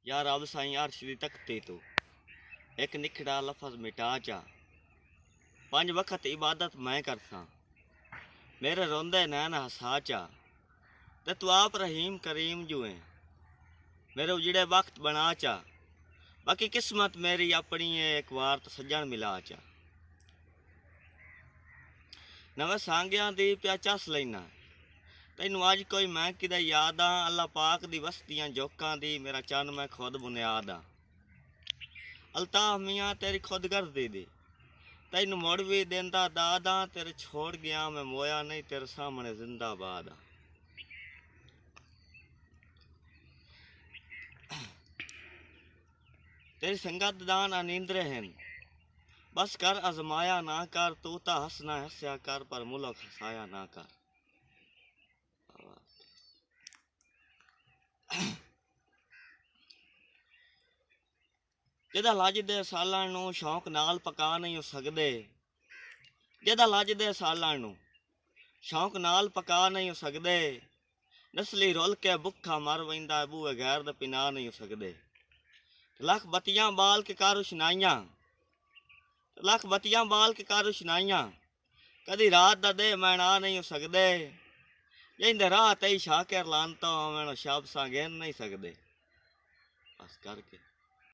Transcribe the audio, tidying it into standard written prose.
या रब साईं अर्श दी तख्ती तू एक निखड़ा लफज मिटा चा। 5 वक्त इबादत मैं करसा मेरे रोंदे नैन हसा चा। ते तू आप रहीम करीम जुए मेरे उजड़े वक्त बना चा। बाकी किस्मत मेरी अपनी है एक बार तो सज्जन मिला चा। नवे सांगियां दी प्या चस लेना तैनू अज कोई मैं किदे याद आ। अल्लाह पाक दी वस्तियां जोकां दी मेरा चन मैं खुद बुनियाद आ। अल्ताफ मियाँ तेरी खुद गर्दी दी तैनू मुड़ भी देंदा दाद आ। तेरे छोड़ गया मैं मोया नहीं तेरे सामने जिंदाबाद आ। तेरी संगत दान अनिंद्रे हैं बस कर आजमाया ना कर। तू ता हंसना हंसया कर पर मुल्क हसाया ना कर। ਜਿਹਦਾ ਲੱਜਦੇ ਸਾਲਾਂ ਨੂੰ ਸ਼ੌਂਕ ਨਾਲ ਪਕਾ ਨਹੀਂ ਸਕਦੇ। ਜਿਹਦਾ ਲੱਜਦੇ ਸਾਲਾਂ ਨੂੰ ਸ਼ੌਂਕ ਨਾਲ ਪਕਾ ਨਹੀਂ ਸਕਦੇ। ਨਸਲੀ ਰੁੱਲ ਕੇ ਭੁੱਖਾ ਮਰ ਵੈਂਦਾ ਬੂਏ ਗੈਰ ਦਾ ਪਿਨਾ ਨਹੀਂ ਸਕਦੇ। ਲੱਖ ਬੱਤੀਆਂ ਬਾਲ ਕੇ ਕਰ ਰੁਸ਼ਨਾਈਆਂ ਲੱਖ ਬੱਤੀਆਂ ਬਾਲ ਕੇ ਕਰ ਰੁਸ਼ਨਾਈਆਂ ਕਦੀ ਰਾਤ ਦਾ ਦੇ ਮੈਣਾ ਨਹੀਂ ਸਕਦੇ। ਜਿੰਦੇ ਰਾਹ ਤੇ ਸ਼ਾਕਿਰ ਲਾਂਤਾ ਮੈਨੂੰ ਸ਼ਬਦ ਸਾਂ ਗਿਣ ਨਹੀਂ ਸਕਦੇ। ਬਸ ਕਰਕੇ